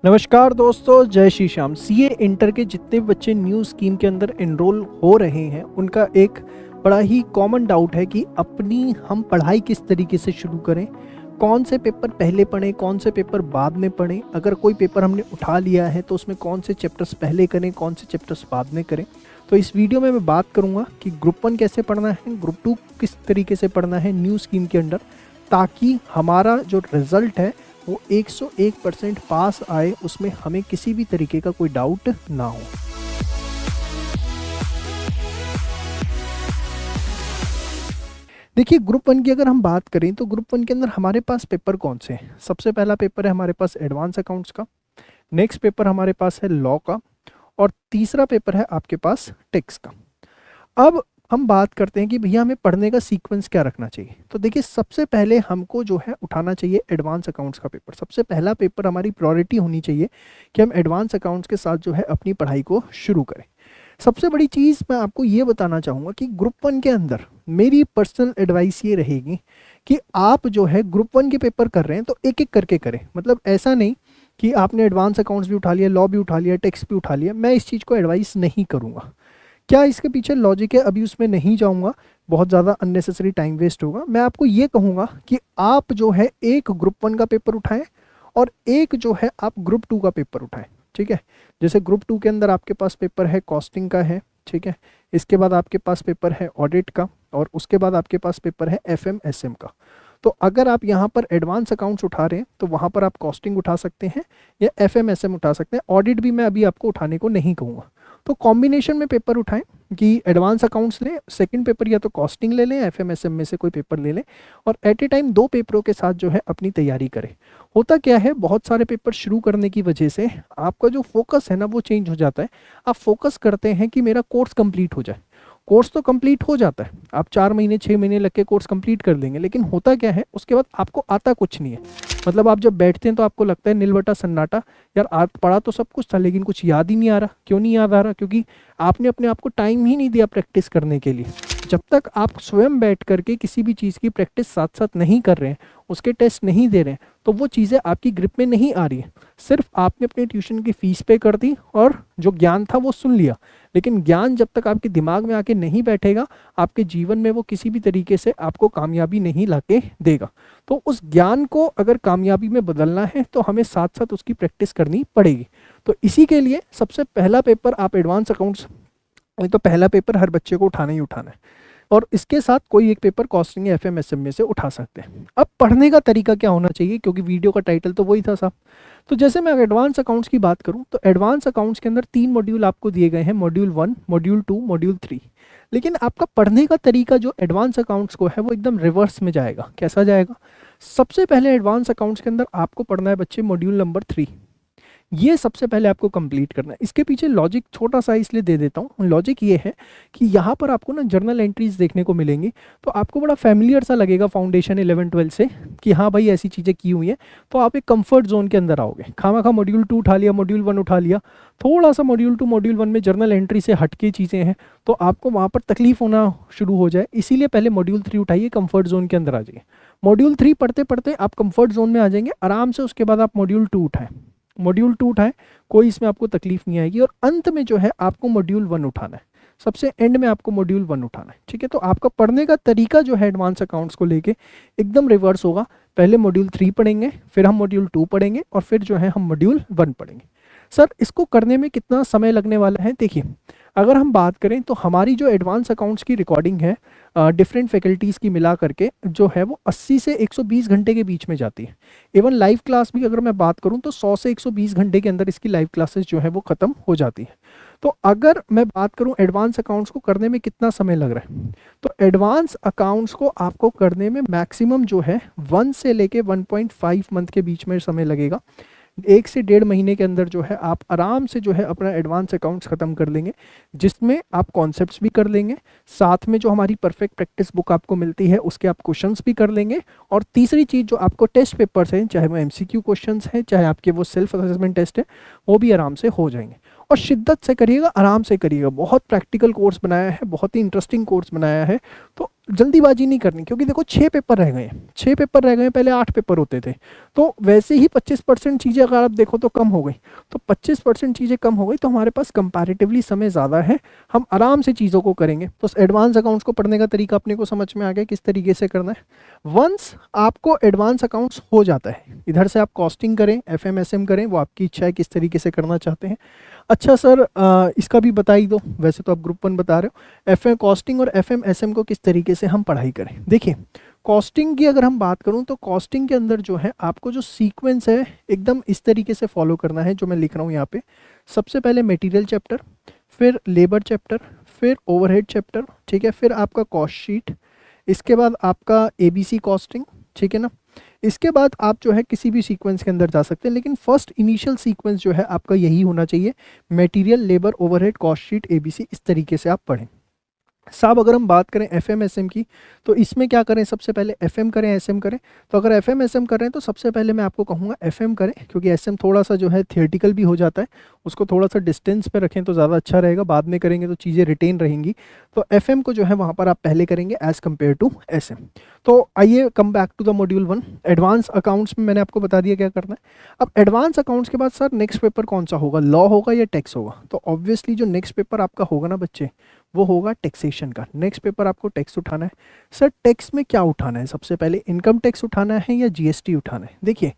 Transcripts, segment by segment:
नमस्कार दोस्तों, जय श्री श्याम। सीए इंटर के जितने बच्चे न्यू स्कीम के अंदर एनरोल हो रहे हैं उनका एक बड़ा ही कॉमन डाउट है कि अपनी हम पढ़ाई किस तरीके से शुरू करें, कौन से पेपर पहले पढ़ें, कौन से पेपर बाद में पढ़ें। अगर कोई पेपर हमने उठा लिया है तो उसमें कौन से चैप्टर्स पहले करें, कौन से चैप्टर्स बाद में करें। तो इस वीडियो में मैं बात करूँगा कि ग्रुप 1 कैसे पढ़ना है, ग्रुप 2 किस तरीके से पढ़ना है न्यू स्कीम के अंडर, ताकि हमारा जो रिज़ल्ट है वो 101% पास आए, उसमें हमें किसी भी तरीके का कोई डाउट ना हो। देखिए, ग्रुप 1 की अगर हम बात करें तो ग्रुप 1 के अंदर हमारे पास पेपर कौन से हैं। सबसे पहला पेपर है हमारे पास एडवांस अकाउंट्स का, नेक्स्ट पेपर हमारे पास है लॉ का, और तीसरा पेपर है आपके पास टैक्स का। अब हम बात करते हैं कि भैया हमें पढ़ने का सीक्वेंस क्या रखना चाहिए। तो देखिए, सबसे पहले हमको जो है उठाना चाहिए एडवांस अकाउंट्स का पेपर। सबसे पहला पेपर हमारी प्रायोरिटी होनी चाहिए कि हम एडवांस अकाउंट्स के साथ जो है अपनी पढ़ाई को शुरू करें। सबसे बड़ी चीज़ मैं आपको ये बताना चाहूँगा कि ग्रुप 1 के अंदर मेरी पर्सनल एडवाइस ये रहेगी कि आप जो है ग्रुप 1 के पेपर कर रहे हैं तो एक एक करके करें। मतलब ऐसा नहीं कि आपने एडवांस अकाउंट्स भी उठा लिया, लॉ भी उठा लिया, टैक्स भी उठा लिया। मैं इस चीज़ को एडवाइस नहीं करूँगा। क्या इसके पीछे लॉजिक है, अभी उसमें नहीं जाऊंगा, बहुत ज़्यादा अननेसेसरी टाइम वेस्ट होगा। मैं आपको ये कहूँगा कि आप जो है एक ग्रुप 1 का पेपर उठाएं और एक जो है आप ग्रुप 2 का पेपर उठाएं। ठीक है, जैसे ग्रुप 2 के अंदर आपके पास पेपर है कॉस्टिंग का है, ठीक है, इसके बाद आपके पास पेपर है ऑडिट का, और उसके बाद आपके पास पेपर है एफएमएसएम का। तो अगर आप यहाँ पर एडवांस अकाउंट्स उठा रहे हैं तो वहाँ पर आप कॉस्टिंग उठा सकते हैं या एफएमएसएम उठा सकते हैं। ऑडिट भी मैं अभी आपको उठाने को नहीं कहूँगा। तो कॉम्बिनेशन में पेपर उठाएं कि एडवांस अकाउंट्स लें, सेकंड पेपर या तो कॉस्टिंग ले लें, एफएमएसएम में से कोई पेपर ले लें, और एट ए टाइम 2 पेपरों के साथ जो है अपनी तैयारी करें। होता क्या है, बहुत सारे पेपर शुरू करने की वजह से आपका जो फोकस है ना वो चेंज हो जाता है। आप फोकस करते हैं कि मेरा कोर्स कंप्लीट हो जाए। कोर्स तो कंप्लीट हो जाता है, आप 4 महीने 6 महीने लग के कोर्स कंप्लीट कर देंगे, लेकिन होता क्या है उसके बाद आपको आता कुछ नहीं है। मतलब आप जब बैठते हैं तो आपको लगता है नीलबटा सन्नाटा, यार आज पढ़ा तो सब कुछ था लेकिन कुछ याद ही नहीं आ रहा। क्यों नहीं याद आ रहा? क्योंकि आपने अपने आप को टाइम ही नहीं दिया प्रैक्टिस करने के लिए। जब तक आप स्वयं बैठ करके किसी भी चीज़ की प्रैक्टिस साथ साथ नहीं कर रहे हैं, उसके टेस्ट नहीं दे रहे हैं, तो वो चीज़ें आपकी ग्रिप में नहीं आ रही है। सिर्फ आपने अपने ट्यूशन की फीस पे कर दी और जो ज्ञान था वो सुन लिया, लेकिन ज्ञान जब तक आपके दिमाग में आके नहीं बैठेगा, आपके जीवन में वो किसी भी तरीके से आपको कामयाबी नहीं लाके देगा। तो उस ज्ञान को अगर कामयाबी में बदलना है तो हमें साथ साथ उसकी प्रैक्टिस करनी पड़ेगी। तो इसी के लिए सबसे पहला पेपर आप एडवांस अकाउंट्स, तो पहला पेपर हर बच्चे को उठाना ही उठाना है, और इसके साथ कोई एक पेपर कॉस्टिंग या एफएमएसएम में से उठा सकते हैं। अब पढ़ने का तरीका क्या होना चाहिए, क्योंकि वीडियो का टाइटल तो वही था साहब। तो जैसे मैं एडवांस अकाउंट्स की बात करूं तो एडवांस अकाउंट्स के अंदर 3 मॉड्यूल आपको दिए गए हैं, मॉड्यूल 1, मॉड्यूल 2, मॉड्यूल 3। लेकिन आपका पढ़ने का तरीका जो एडवांस अकाउंट्स को है वो एकदम रिवर्स में जाएगा। कैसा जाएगा? सबसे पहले एडवांस अकाउंट्स के अंदर आपको पढ़ना है बच्चे मॉड्यूल नंबर 3। ये सबसे पहले आपको कंप्लीट करना है। इसके पीछे लॉजिक छोटा सा इसलिए दे देता हूँ। लॉजिक ये है कि यहाँ पर आपको ना जर्नल एंट्रीज देखने को मिलेंगी, तो आपको बड़ा फैमिलियर सा लगेगा फाउंडेशन 11-12 से कि हाँ भाई ऐसी चीज़ें की हुई हैं। तो आप एक कंफर्ट जोन के अंदर आओगे। खामा मॉड्यूल 2 उठा लिया, मॉड्यूल 1 उठा लिया, थोड़ा सा मॉड्यूल 2 मॉड्यूल 1 में जर्नल एंट्री से हटके चीज़ें हैं तो आपको वहाँ पर तकलीफ होना शुरू हो जाए। इसीलिए पहले मॉड्यूल 3 उठाइए, कंफर्ट जोन के अंदर आ जाइए। मॉड्यूल 3 पढ़ते पढ़ते आप कंफर्ट जोन में आ जाएंगे आराम से। उसके बाद आप मॉड्यूल 2 उठाएं, मॉड्यूल 2 उठाएं, कोई इसमें आपको तकलीफ नहीं आएगी। और अंत में जो है आपको मॉड्यूल 1 उठाना है, सबसे एंड में आपको मॉड्यूल 1 उठाना है। ठीक है, तो आपका पढ़ने का तरीका जो है एडवांस अकाउंट्स को लेके एकदम रिवर्स होगा। पहले मॉड्यूल 3 पढ़ेंगे, फिर हम मॉड्यूल 2 पढ़ेंगे, और फिर जो है हम मॉड्यूल 1 पढ़ेंगे। सर इसको करने में कितना समय लगने वाला है? देखिए, अगर हम बात करें तो हमारी जो एडवांस अकाउंट्स की रिकॉर्डिंग है डिफरेंट फैकल्टीज़ की मिला करके जो है वो 80 से 120 घंटे के बीच में जाती है। इवन लाइव क्लास भी अगर मैं बात करूं तो 100 से 120 घंटे के अंदर इसकी लाइव क्लासेस जो है वो ख़त्म हो जाती है। तो अगर मैं बात करूं एडवांस अकाउंट्स को करने में कितना समय लग रहा है, तो एडवांस अकाउंट्स को आपको करने में मैक्सिमम जो है 1 से लेके 1.5 मंथ के बीच में समय लगेगा। 1 से 1.5 महीने के अंदर जो है आप आराम से जो है अपना एडवांस अकाउंट्स ख़त्म कर लेंगे, जिसमें आप कॉन्सेप्ट्स भी कर लेंगे, साथ में जो हमारी परफेक्ट प्रैक्टिस बुक आपको मिलती है उसके आप क्वेश्चंस भी कर लेंगे, और तीसरी चीज़ जो आपको टेस्ट पेपर्स हैं, चाहे वो एमसीक्यू क्वेश्चंस हैं चाहे आपके वो सेल्फ असेसमेंट टेस्ट है, वो भी आराम से हो जाएंगे। और शिद्दत से करिएगा, आराम से करिएगा। बहुत प्रैक्टिकल कोर्स बनाया है, बहुत ही इंटरेस्टिंग कोर्स बनाया है, तो जल्दीबाजी नहीं करनी, क्योंकि देखो 6 पेपर रह गए हैं, 6 पेपर रह गए, पहले 8 पेपर होते थे। तो वैसे ही 25% चीज़ें अगर आप देखो तो कम हो गई, तो 25% चीज़ें कम हो गई, तो हमारे पास कंपैरेटिवली समय ज़्यादा है, हम आराम से चीज़ों को करेंगे। तो एडवांस अकाउंट्स को पढ़ने का तरीका अपने को समझ में आ गया किस तरीके से करना है। वंस आपको एडवांस अकाउंट्स हो जाता है, इधर से आप कॉस्टिंग करें, FMSM करें, वो आपकी इच्छा है किस तरीके से करना चाहते हैं। अच्छा सर इसका भी बता ही दो, वैसे तो आप ग्रुप 1 बता रहे हो, FM कॉस्टिंग और FMSM को किस तरीके से हम पढ़ाई करें। देखिए कॉस्टिंग की अगर हम बात करूं तो कॉस्टिंग के अंदर जो है आपको जो सीक्वेंस है एकदम इस तरीके से फॉलो करना है जो मैं लिख रहा हूं यहाँ पे। सबसे पहले मटेरियल चैप्टर, फिर लेबर चैप्टर, फिर ओवरहेड चैप्टर, ठीक है, फिर आपका कॉस्ट शीट, इसके बाद आपका ABC कॉस्टिंग, ठीक है ना। इसके बाद आप जो है किसी भी सीक्वेंस के अंदर जा सकते हैं, लेकिन फर्स्ट इनिशियल सीक्वेंस जो है आपका यही होना चाहिए, material, labour, overhead, cost sheet, ABC, इस तरीके से आप पढ़ें। साहब अगर हम बात करें FMSM की, तो इसमें क्या करें, सबसे पहले FM करें SM करें। तो अगर FMSM कर रहे हैं तो सबसे पहले मैं आपको कहूँगा FM करें, क्योंकि SM थोड़ा सा जो है थियोरेटिकल भी हो जाता है, उसको थोड़ा सा डिस्टेंस पे रखें तो ज़्यादा अच्छा रहेगा, बाद में करेंगे तो चीज़ें रिटेन रहेंगी। तो FM को जो है वहाँ पर आप पहले करेंगे एज़ कम्पेयर टू SM। तो आइए come back to the module 1। Advance accounts में मैंने आपको बता दिया क्या करना है। अब एडवांस अकाउंट्स के बाद सर नेक्स्ट पेपर कौन सा होगा, लॉ होगा या टैक्स होगा। तो ऑब्वियसली जो नेक्स्ट पेपर आपका होगा ना बच्चे, वो होगा टैक्सेशन का। नेक्स्ट पेपर आपको टैक्स उठाना है। सर टैक्स में क्या उठाना है, सबसे पहले इनकम टैक्स उठाना है या GST उठाना है। देखिए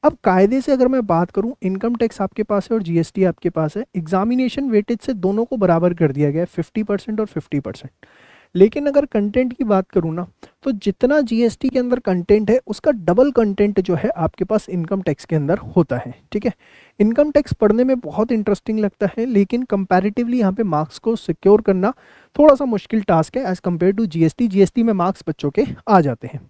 अब कायदे से अगर मैं बात करूं, इनकम टैक्स आपके पास है और GST आपके पास है, एग्जामिनेशन वेटेज से दोनों को बराबर कर दिया गया है, 50% और 50%। लेकिन अगर कंटेंट की बात करूँ ना, तो जितना GST के अंदर कंटेंट है उसका डबल कंटेंट जो है आपके पास इनकम टैक्स के अंदर होता है, ठीक है। इनकम टैक्स पढ़ने में बहुत इंटरेस्टिंग लगता है, लेकिन कंपैरेटिवली यहाँ पे मार्क्स को सिक्योर करना थोड़ा सा मुश्किल टास्क है एज़ कम्पेयर टू GST में मार्क्स बच्चों के आ जाते हैं।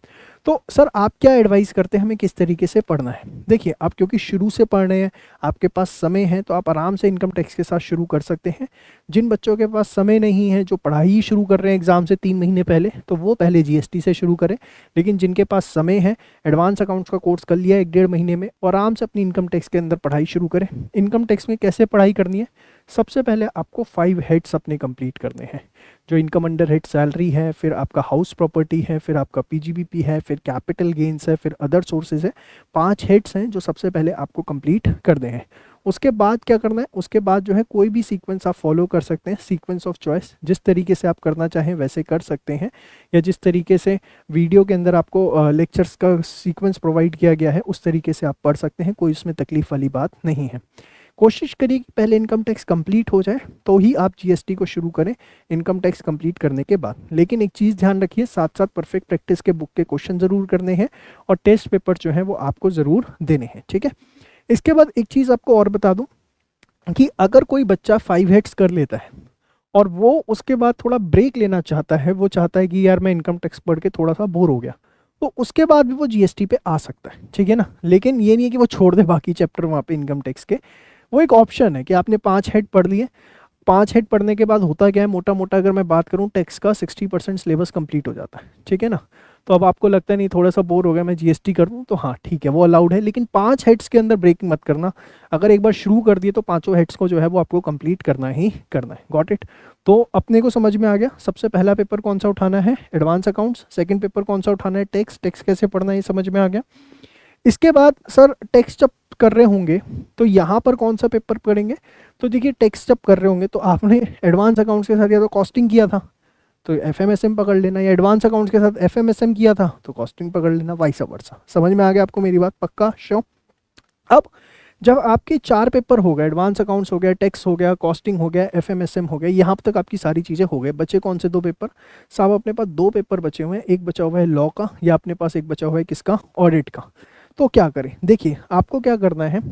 तो सर आप क्या एडवाइस करते हैं हमें किस तरीके से पढ़ना है। देखिए आप क्योंकि शुरू से पढ़ रहे हैं, आपके पास समय है, तो आप आराम से इनकम टैक्स के साथ शुरू कर सकते हैं। जिन बच्चों के पास समय नहीं है, जो पढ़ाई शुरू कर रहे हैं एग्जाम से 3 महीने पहले, तो वो पहले GST से शुरू करें। लेकिन जिनके पास समय है, एडवांस अकाउंट्स का कोर्स कर लिया 1-1.5 महीने में, और आराम से अपनी इनकम टैक्स के अंदर पढ़ाई शुरू करें। इनकम टैक्स में कैसे पढ़ाई करनी है, सबसे पहले आपको 5 हेड्स अपने कंप्लीट करने हैं। जो इनकम अंडर हेड सैलरी है, फिर आपका हाउस प्रॉपर्टी है, फिर आपका PGBP है, फिर कैपिटल गेन्स है, फिर अदर सोर्सेज है। 5 हेड्स हैं जो सबसे पहले आपको कंप्लीट करने हैं। उसके बाद क्या करना है, उसके बाद जो है कोई भी सीक्वेंस आप फॉलो कर सकते हैं, सीक्वेंस ऑफ चॉइस, जिस तरीके से आप करना चाहें वैसे कर सकते हैं, या जिस तरीके से वीडियो के अंदर आपको लेक्चर्स का सीक्वेंस प्रोवाइड किया गया है उस तरीके से आप पढ़ सकते हैं, कोई इसमें तकलीफ वाली बात नहीं है। कोशिश करिए कि पहले इनकम टैक्स कंप्लीट हो जाए, तो ही आप GST को शुरू करें इनकम टैक्स कंप्लीट करने के बाद। लेकिन एक चीज़ ध्यान रखिए, साथ साथ परफेक्ट प्रैक्टिस के बुक के क्वेश्चन ज़रूर करने हैं, और टेस्ट पेपर जो है वो आपको ज़रूर देने हैं, ठीक है। इसके बाद एक चीज़ आपको और बता दूं कि अगर कोई बच्चा 5 हेड्स कर लेता है और वो उसके बाद थोड़ा ब्रेक लेना चाहता है, वो चाहता है कि यार मैं इनकम टैक्स पढ़ के थोड़ा सा बोर हो गया, तो उसके बाद भी वो GST पे आ सकता है, ठीक है ना। लेकिन ये नहीं है कि वो छोड़ दे बाकी चैप्टर वहाँ पे इनकम टैक्स के। वो एक ऑप्शन है कि आपने 5 हेड पढ़ लिए। 5 हेड पढ़ने के बाद होता क्या है, मोटा मोटा अगर मैं बात करूँ, टैक्स का 60% सिलेबस कंप्लीट हो जाता है, ठीक है ना। तो अब आपको लगता है नहीं थोड़ा सा बोर हो गया, मैं GST कर दूँ, तो हाँ ठीक है, वो अलाउड है। लेकिन 5 हेड्स के अंदर ब्रेक मत करना। अगर एक बार शुरू कर दिए तो 5 हेड्स को जो है वो आपको कंप्लीट करना ही करना है। Got it. तो अपने को समझ में आ गया, सबसे पहला पेपर कौन सा उठाना है, एडवांस अकाउंट्स। सेकंड पेपर कौन सा उठाना है, टैक्स। टैक्स कैसे पढ़ना है ये समझ में आ गया। इसके बाद सर टैक्स जब कर रहे होंगे तो यहाँ पर कौन सा पेपर पढ़ेंगे। तो देखिए टैक्स जब कर रहे होंगे तो आपने एडवांस अकाउंट्स के साथ या तो कॉस्टिंग किया था तो FMSM पकड़ लेना, या एडवांस अकाउंट्स के साथ FMSM किया था तो कॉस्टिंग पकड़ लेना, वाइस वर्सा। समझ में आ गया आपको मेरी बात, पक्का श्योर। अब जब आपके 4 पेपर हो गए, एडवांस अकाउंट्स हो गया, टैक्स हो गया, कॉस्टिंग हो गया, FMSM हो गया, यहाँ तक आपकी सारी चीज़ें हो गए, बचे कौन से 2 पेपर साहब। अपने पास 2 पेपर बचे हुए हैं, एक बचा हुआ है लॉ का, या अपने पास एक बचा हुआ है किसका, ऑडिट का। तो क्या करें, देखिए आपको क्या करना है,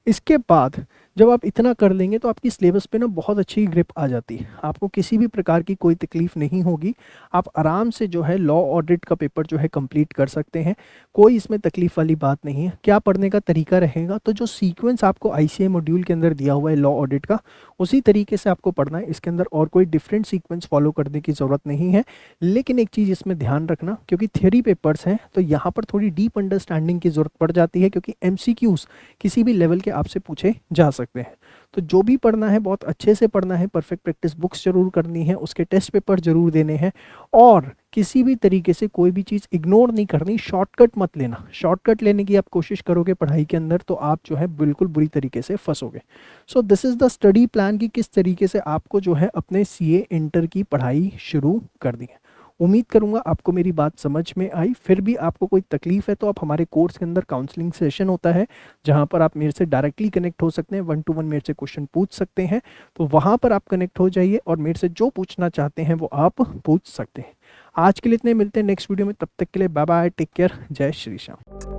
इसके बाद जब आप इतना कर लेंगे तो आपकी सिलेबस पे ना बहुत अच्छी ग्रिप आ जाती है, आपको किसी भी प्रकार की कोई तकलीफ नहीं होगी। आप आराम से जो है लॉ ऑडिट का पेपर जो है कंप्लीट कर सकते हैं, कोई इसमें तकलीफ वाली बात नहीं है। क्या पढ़ने का तरीका रहेगा, तो जो सीक्वेंस आपको ICA मॉड्यूल के अंदर दिया हुआ है लॉ ऑडिट का, उसी तरीके से आपको पढ़ना है। इसके अंदर और कोई डिफरेंट सीक्वेंस फॉलो करने की ज़रूरत नहीं है। लेकिन एक चीज़ इसमें ध्यान रखना, क्योंकि थ्योरी पेपर्स हैं तो यहाँ पर थोड़ी डीप अंडरस्टैंडिंग की ज़रूरत पड़ जाती है, क्योंकि MCQs किसी भी लेवल के आपसे पूछे जा सकते हैं। तो जो भी पढ़ना है बहुत अच्छे से पढ़ना है, परफेक्ट प्रैक्टिस बुक्स जरूर करनी है, उसके टेस्ट पेपर जरूर देने हैं, और किसी भी तरीके से कोई भी चीज़ इग्नोर नहीं करनी, शॉर्टकट मत लेना। शॉर्टकट लेने की आप कोशिश करोगे पढ़ाई के अंदर तो आप जो है बिल्कुल बुरी तरीके से फंसोगे। So this is the study plan कि किस तरीके से आपको जो है अपने सीए इंटर की पढ़ाई शुरू कर दी है। उम्मीद करूंगा आपको मेरी बात समझ में आई। फिर भी आपको कोई तकलीफ है तो आप हमारे कोर्स के अंदर काउंसलिंग सेशन होता है, जहां पर आप मेरे से डायरेक्टली कनेक्ट हो सकते हैं, 1 to 1 मेरे से क्वेश्चन पूछ सकते हैं। तो वहां पर आप कनेक्ट हो जाइए और मेरे से जो पूछना चाहते हैं वो आप पूछ सकते हैं। आज के लिए इतने, मिलते हैं नेक्स्ट वीडियो में, तब तक के लिए बाय बाय, टेक केयर, जय श्री श्याम।